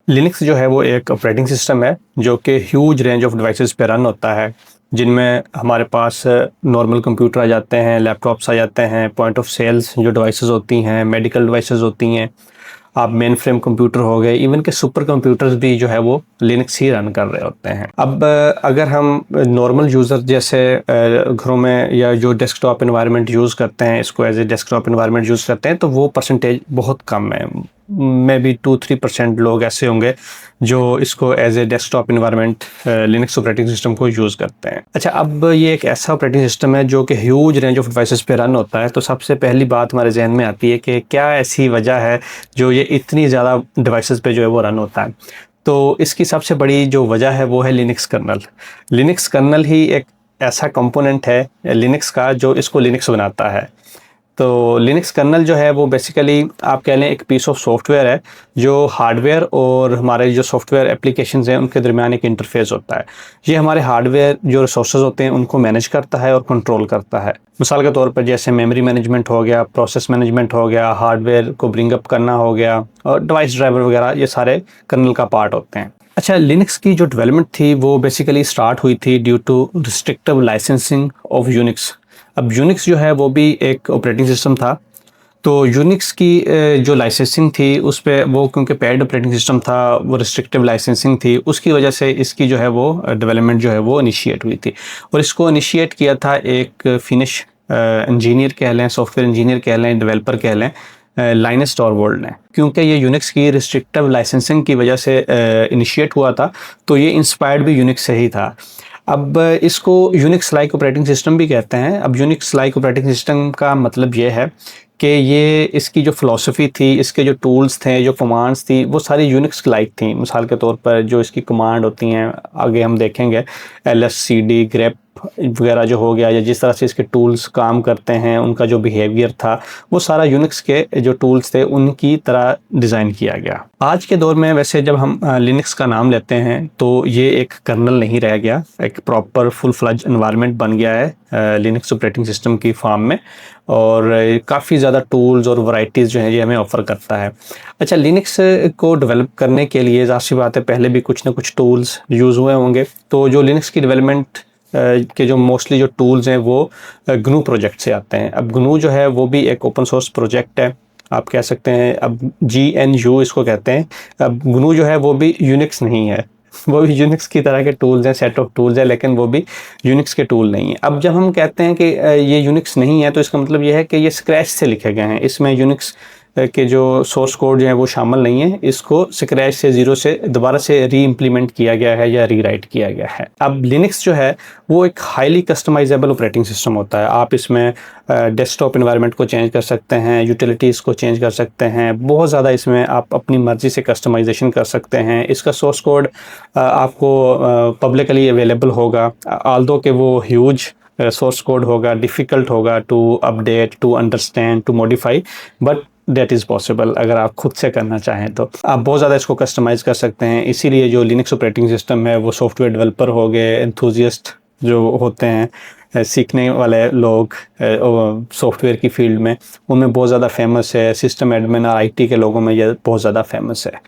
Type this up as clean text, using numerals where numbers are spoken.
Linux जो है वो एक ऑपरेटिंग सिस्टम है जो कि ह्यूज रेंज ऑफ डिवाइसेस पे रन होता है, जिनमें हमारे पास नॉर्मल कंप्यूटर आ जाते हैं, लैपटॉप्स आ जाते हैं, पॉइंट ऑफ सेल्स जो डिवाइसेस होती हैं, मेडिकल डिवाइसेस होती हैं, आप मेन फ्रेम कंप्यूटर हो गए, इवन के सुपर कंप्यूटर्स भी जो है वो लिनक्स ही रन कर रहे होते हैं। अब अगर हम नॉर्मल यूज़र जैसे घरों में या जो डेस्कटॉप इन्वायरमेंट यूज़ करते हैं, इसको as a desktop environment use करते हैं, तो वो परसेंटेज बहुत कम है। मे बी 2-3% लोग ऐसे होंगे जो इसको as a desktop environment Linux operating system को यूज़ करते हैं। अच्छा, अब ये एक ऐसा ऑपरेटिंग सिस्टम है जो कि ह्यूज रेंज ऑफ डिवाइसेस पे रन होता है, तो सबसे पहली बात हमारे जहन में आती है कि क्या ऐसी वजह है जो ये इतनी ज़्यादा डिवाइसेस पे जो है वो रन होता है। तो इसकी सबसे बड़ी जो वजह है वो है लिनक्स कर्नल। लिनक्स कर्नल ही एक ऐसा कंपोनेंट है लिनक्स का जो इसको लिनक्स बनाता है। तो लिनक्स कर्नल जो है वो बेसिकली आप कह लें एक पीस ऑफ सॉफ्टवेयर है जो हार्डवेयर और हमारे जो सॉफ्टवेयर एप्लीकेशंस हैं उनके दरमियान एक इंटरफेस होता है। ये हमारे हार्डवेयर जो रिसोर्सेज होते हैं उनको मैनेज करता है और कंट्रोल करता है। मिसाल के तौर पर जैसे मेमोरी मैनेजमेंट हो गया, प्रोसेस मैनेजमेंट हो गया, हार्डवेयर को ब्रिंग अप करना हो गया और डिवाइस ड्राइवर वगैरह, ये सारे कर्नल का पार्ट होते हैं। अच्छा, लिनक्स की जो डेवलपमेंट थी वो बेसिकली स्टार्ट हुई थी due to restrictive licensing of Unix. अब यूनिक्स जो है वो भी एक ऑपरेटिंग सिस्टम था, तो यूनिक्स की जो लाइसेंसिंग थी उस पे वो, क्योंकि पेड ऑपरेटिंग सिस्टम था, वो रिस्ट्रिक्टिव लाइसेंसिंग थी, उसकी वजह से इसकी जो है वो डेवलपमेंट जो है वो इनिशिएट हुई थी। और इसको इनिशिएट किया था एक फिनिश इंजीनियर कह लें, सॉफ्टवेयर इंजीनियर कह लें, डेवलपर कह लें, लाइनस टॉरवॉल्ड ने। क्योंकि ये यूनिक्स की रिस्ट्रिक्टिव लाइसेंसिंग की वजह से इनिशिएट हुआ था, तो ये इंस्पायर्ड भी यूनिक्स से ही था। अब इसको यूनिक्स लाइक ऑपरेटिंग सिस्टम भी कहते हैं। अब यूनिक्स लाइक ऑपरेटिंग सिस्टम का मतलब ये है कि ये इसकी जो फ़िलासफ़ी थी, इसके जो टूल्स थे, जो कमांड्स थी, वो सारी यूनिक्स लाइक थी। मिसाल के तौर पर जो इसकी कमांड होती हैं, आगे हम देखेंगे, lscd grep वगैरह जो हो गया, या जिस तरह से इसके टूल्स काम करते हैं, उनका जो बिहेवियर था, वो सारा यूनिक्स के जो टूल्स थे उनकी तरह डिज़ाइन किया गया। आज के दौर में वैसे जब हम लिनक्स का नाम लेते हैं तो ये एक कर्नल नहीं रह गया, एक प्रॉपर फुल फ्लज एनवायरनमेंट बन गया है लिनक्स ऑपरेटिंग सिस्टम की फॉर्म में, और काफ़ी ज़्यादा टूल्स और वैरायटीज़ जो हैं ये हमें ऑफ़र करता है। अच्छा, लिनक्स को डेवलप करने के लिए ज़ाहिर सी बात है पहले भी कुछ ना कुछ टूल्स यूज़ हुए होंगे। तो जो लिनक्स की डेवलपमेंट के जो मोस्टली जो टूल्स हैं वो GNU प्रोजेक्ट से आते हैं। अब GNU जो है वो भी एक ओपन सोर्स प्रोजेक्ट है, आप कह सकते हैं। अब GNU इसको कहते हैं। अब GNU जो है वो भी यूनिक्स नहीं है, वो भी यूनिक्स की तरह के टूल्स हैं, सेट ऑफ टूल्स है, लेकिन वो भी यूनिक्स के टूल नहीं है। अब जब हम कहते हैं कि ये यूनिक्स नहीं है, तो इसका मतलब ये है कि ये स्क्रैच से लिखे गए हैं, इसमें यूनिक्स के जो सोर्स कोड जो है वो शामिल नहीं है, इसको स्क्रैच से, ज़ीरो से दोबारा से री इम्प्लीमेंट किया गया है या रीराइट किया गया है। अब लिनक्स जो है वो एक हाईली कस्टमाइजेबल ऑपरेटिंग सिस्टम होता है। आप इसमें डेस्कटॉप इन्वायरमेंट को चेंज कर सकते हैं, यूटिलिटीज़ को चेंज कर सकते हैं, बहुत ज़्यादा इसमें आप अपनी मर्ज़ी से कस्टमाइजेशन कर सकते हैं। इसका सोर्स कोड आपको पब्लिकली अवेलेबल होगा, ऑल्दो कि वो ह्यूज सोर्स कोड होगा, डिफ़िकल्ट होगा to update, to understand, to modify, but that is possible. अगर आप खुद से करना चाहें तो आप बहुत ज़्यादा इसको कस्टमाइज़ कर सकते हैं। इसीलिए जो लिनक्स ऑपरेटिंग सिस्टम है वो सॉफ्टवेयर डेवलपर हो गए, एंथुसियास्ट जो होते हैं, सीखने वाले लोग सॉफ्टवेयर की फील्ड में, उनमें बहुत ज़्यादा फेमस है। सिस्टम एडमिन और IT के लोगों में ये बहुत ज़्यादा फेमस है।